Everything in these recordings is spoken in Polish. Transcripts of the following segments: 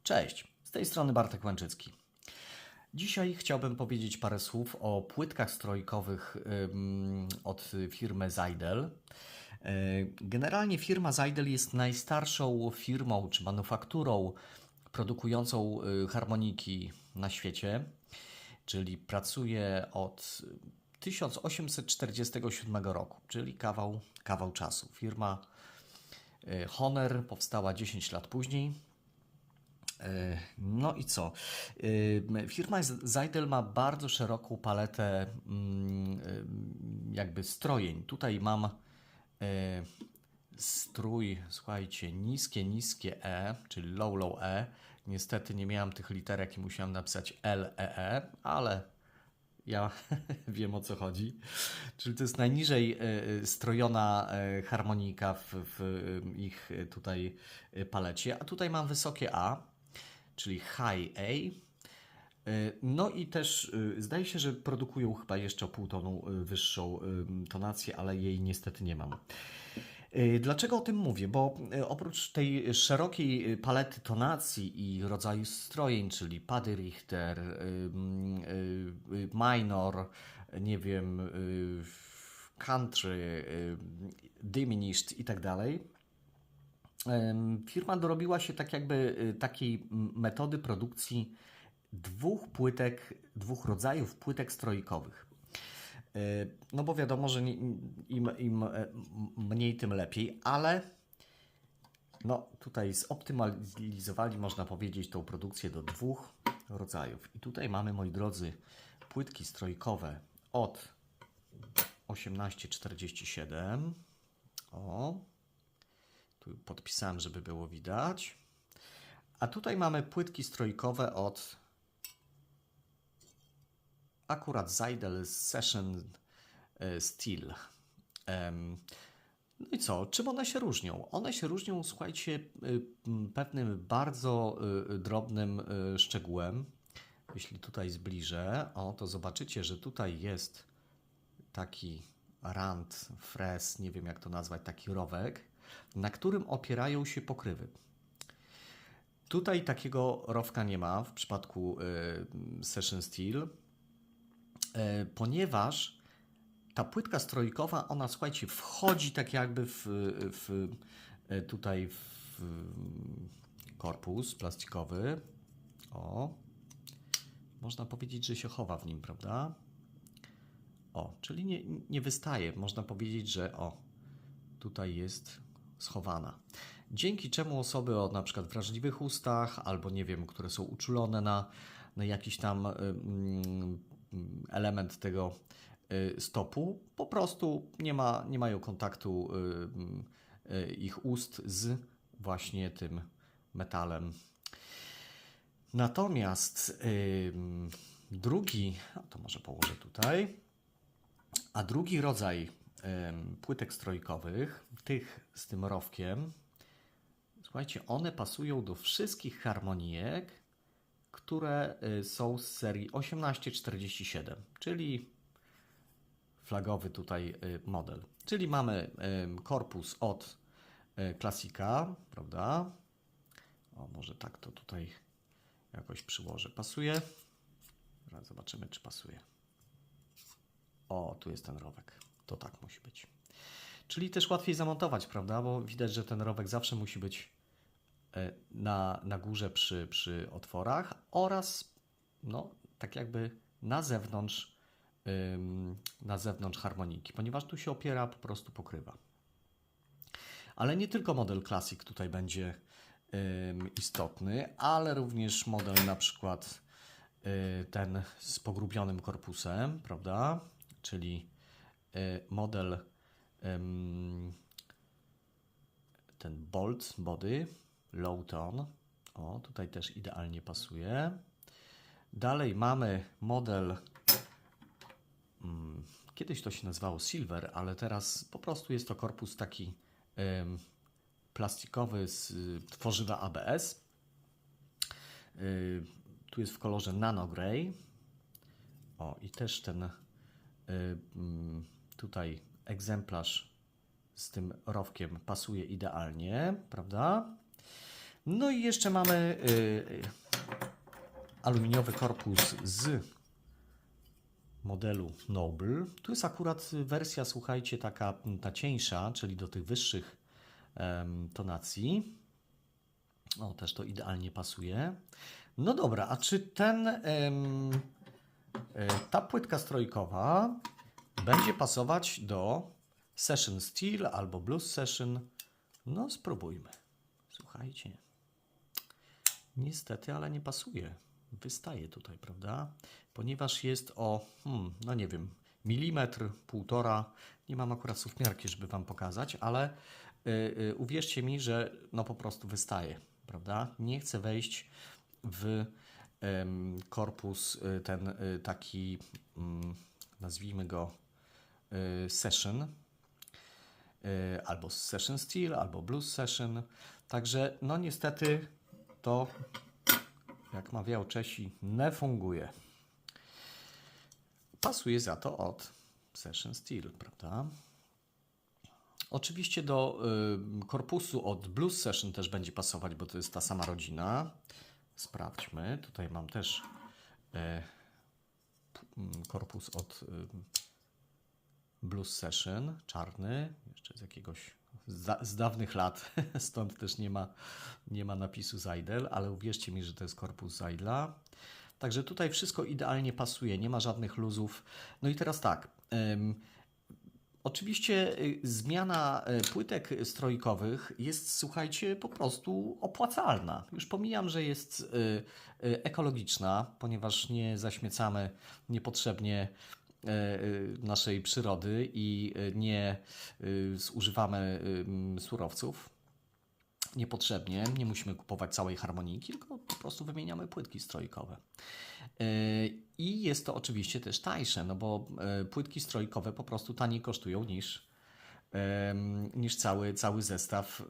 Cześć, z tej strony Bartek Łęczycki. Dzisiaj chciałbym powiedzieć parę słów o płytkach strojkowych od firmy Seidel. Generalnie firma Seidel jest najstarszą firmą czy manufakturą produkującą harmoniki na świecie, czyli pracuje od 1847 roku, czyli kawał czasu. Firma Hohner powstała 10 lat później. No i co? Firma Seidel ma bardzo szeroką paletę jakby strojeń. Tutaj mam strój, słuchajcie, niskie E, czyli low E. Niestety nie miałem tych literek i musiałem napisać LEE, ale ja wiem, o co chodzi. Czyli to jest najniżej strojona harmonika w ich tutaj palecie. A tutaj mam wysokie A, czyli High A. No i też zdaje się, że produkują chyba jeszcze o pół tonu wyższą tonację, ale jej niestety nie mam. Dlaczego o tym mówię? Bo oprócz tej szerokiej palety tonacji i rodzaju strojeń, czyli Paddy Richter, minor, nie wiem, country, diminished i tak dalej, firma dorobiła się tak jakby takiej metody produkcji dwóch rodzajów płytek strojkowych. No bo wiadomo, że im mniej, tym lepiej, ale no tutaj zoptymalizowali, można powiedzieć, tą produkcję do dwóch rodzajów. I tutaj mamy, moi drodzy, płytki strojkowe od 1847. O, tu podpisałem, żeby było widać. A tutaj mamy płytki strojkowe od akurat Seidel Session Steel. No i co? Czym one się różnią? One się różnią, słuchajcie, pewnym bardzo drobnym szczegółem. Jeśli tutaj zbliżę, to zobaczycie, że tutaj jest taki rand, frez, nie wiem jak to nazwać, taki rowek, na którym opierają się pokrywy. Tutaj takiego rowka nie ma w przypadku Session Steel, ponieważ ta płytka strojkowa, ona, słuchajcie, wchodzi tak jakby tutaj w korpus plastikowy. O, można powiedzieć, że się chowa w nim, prawda? O, czyli nie wystaje. Można powiedzieć, że tutaj jest schowana. Dzięki czemu osoby o na przykład wrażliwych ustach, albo nie wiem, które są uczulone na jakiś tam element tego stopu, po prostu nie mają kontaktu ich ust z właśnie tym metalem. Natomiast drugi, to może położę tutaj, a drugi rodzaj płytek strojkowych, tych z tym rowkiem, słuchajcie, one pasują do wszystkich harmonijek, które są z serii 1847, czyli flagowy tutaj model. Czyli mamy korpus od klasika, prawda? O, może tak to tutaj jakoś przyłożę. Pasuje? Zaraz zobaczymy, czy pasuje. O, tu jest ten rowek. To tak musi być. Czyli też łatwiej zamontować, prawda? Bo widać, że ten rowek zawsze musi być na górze przy otworach oraz no, tak jakby na zewnątrz harmoniki, ponieważ tu się opiera, po prostu pokrywa. Ale nie tylko model Classic tutaj będzie istotny, ale również model na przykład ten z pogrubionym korpusem, prawda? Czyli model ten Bolt Body Low Tone. O, tutaj też idealnie pasuje. Dalej mamy model, kiedyś to się nazywało Silver, ale teraz po prostu jest to korpus taki plastikowy z tworzywa ABS. Tu jest w kolorze Nano Grey. O, i też ten tutaj egzemplarz z tym rowkiem pasuje idealnie, prawda? No i jeszcze mamy aluminiowy korpus z modelu Noble. Tu jest akurat wersja, słuchajcie, taka ta cieńsza, czyli do tych wyższych tonacji. O, też to idealnie pasuje. No dobra, a czy ta płytka strojkowa będzie pasować do Session Steel albo Blues Session? No spróbujmy. Słuchajcie. Niestety, ale nie pasuje. Wystaje tutaj, prawda? Ponieważ jest o, no nie wiem, milimetr, półtora. Nie mam akurat suwmiarki, żeby Wam pokazać, ale uwierzcie mi, że no po prostu wystaje, prawda? Nie chcę wejść w korpus ten taki, nazwijmy go Session, albo Session Steel, albo Blues Session. Także no niestety to, jak mawiał Czesi, nie funguje. Pasuje za to od Session Steel, prawda? Oczywiście do korpusu od Blues Session też będzie pasować, bo to jest ta sama rodzina. Sprawdźmy. Tutaj mam też korpus od Blues Session, czarny, jeszcze z jakiegoś z dawnych lat, stąd też nie ma napisu Seidel, ale uwierzcie mi, że to jest korpus Seidla. Także tutaj wszystko idealnie pasuje, nie ma żadnych luzów. No i teraz tak, oczywiście zmiana płytek strojkowych jest, słuchajcie, po prostu opłacalna. Już pomijam, że jest ekologiczna, ponieważ nie zaśmiecamy niepotrzebnie naszej przyrody i nie zużywamy surowców niepotrzebnie. Nie musimy kupować całej harmoniki, tylko po prostu wymieniamy płytki strojkowe. I jest to oczywiście też tańsze, no bo płytki strojkowe po prostu taniej kosztują niż cały zestaw,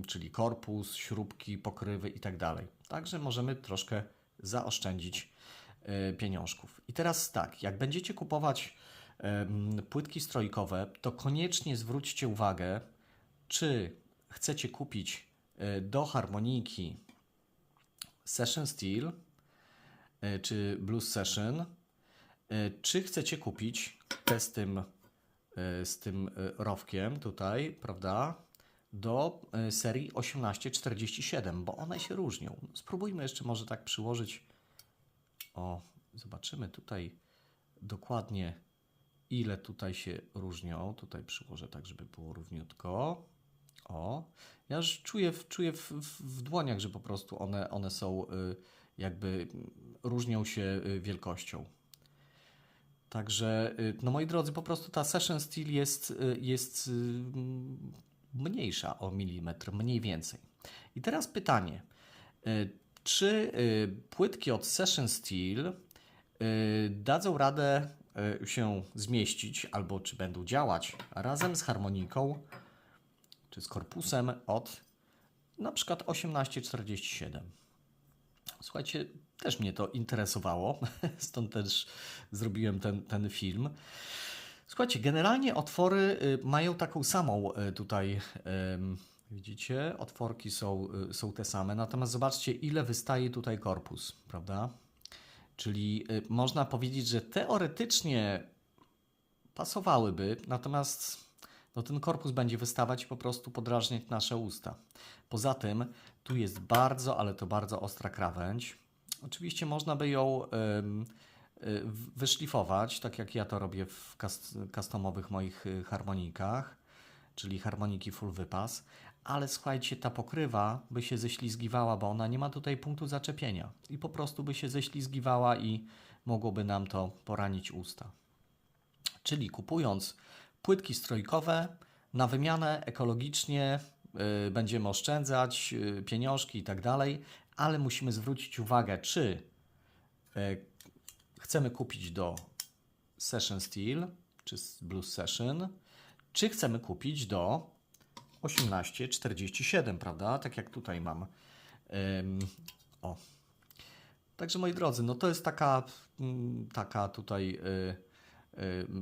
czyli korpus, śrubki, pokrywy i tak dalej. Także możemy troszkę zaoszczędzić pieniążków. I teraz tak, jak będziecie kupować płytki strojkowe, to koniecznie zwróćcie uwagę, czy chcecie kupić do harmoniki Session Steel czy Blues Session, czy chcecie kupić te z tym rowkiem tutaj, prawda, do serii 1847, bo one się różnią. Spróbujmy jeszcze może tak przyłożyć. O, zobaczymy tutaj dokładnie, ile tutaj się różnią. Tutaj przyłożę tak, żeby było równiutko. O, ja już czuję w dłoniach, że po prostu one są jakby różnią się wielkością. Także, no moi drodzy, po prostu ta Session Steel jest mniejsza o milimetr, mniej więcej. I teraz pytanie, czy płytki od Session Steel dadzą radę się zmieścić, albo czy będą działać razem z harmoniką, czy z korpusem od na przykład 1847. Słuchajcie, też mnie to interesowało, stąd też zrobiłem ten film. Słuchajcie, generalnie otwory mają taką samą tutaj, widzicie, otworki są te same, natomiast zobaczcie, ile wystaje tutaj korpus, prawda? Czyli można powiedzieć, że teoretycznie pasowałyby, natomiast no, ten korpus będzie wystawać i po prostu podrażniać nasze usta. Poza tym tu jest bardzo, ale to bardzo ostra krawędź. Oczywiście można by ją wyszlifować, tak jak ja to robię w customowych moich harmonikach, czyli harmoniki full wypas, ale słuchajcie, ta pokrywa by się ześlizgiwała, bo ona nie ma tutaj punktu zaczepienia i po prostu by się ześlizgiwała i mogłoby nam to poranić usta. Czyli kupując płytki strojkowe na wymianę ekologicznie będziemy oszczędzać pieniążki i tak dalej, ale musimy zwrócić uwagę, czy chcemy kupić do Session Steel czy Blues Session, czy chcemy kupić do 1847, prawda? Tak jak tutaj mam. O. Także moi drodzy, no to jest taka tutaj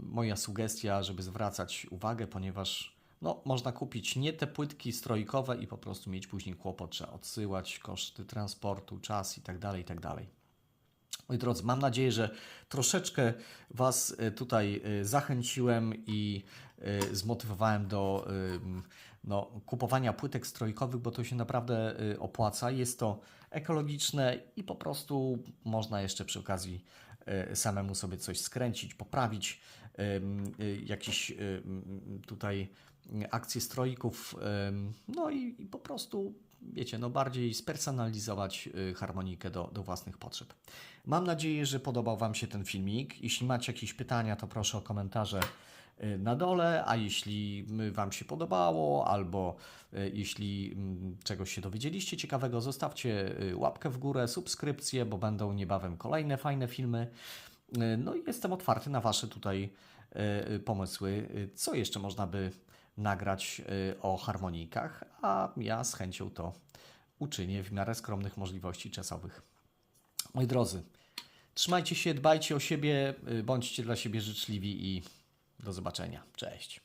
moja sugestia, żeby zwracać uwagę, ponieważ no, można kupić nie te płytki strojkowe i po prostu mieć później kłopot, trzeba odsyłać, koszty transportu, czas i tak dalej, i tak dalej. Moi drodzy, mam nadzieję, że troszeczkę Was tutaj zachęciłem i zmotywowałem do no, kupowania płytek strojkowych, bo to się naprawdę opłaca. Jest to ekologiczne i po prostu można jeszcze przy okazji samemu sobie coś skręcić, poprawić jakieś tutaj akcje strojków, no i po prostu wiecie, no bardziej spersonalizować harmonikę do własnych potrzeb. Mam nadzieję, że podobał Wam się ten filmik. Jeśli macie jakieś pytania, to proszę o komentarze na dole, a jeśli Wam się podobało, albo jeśli czegoś się dowiedzieliście ciekawego, zostawcie łapkę w górę, subskrypcję, bo będą niebawem kolejne fajne filmy. No i jestem otwarty na Wasze tutaj pomysły, co jeszcze można by nagrać o harmonikach, a ja z chęcią to uczynię w miarę skromnych możliwości czasowych. Moi drodzy, trzymajcie się, dbajcie o siebie, bądźcie dla siebie życzliwi i do zobaczenia. Cześć.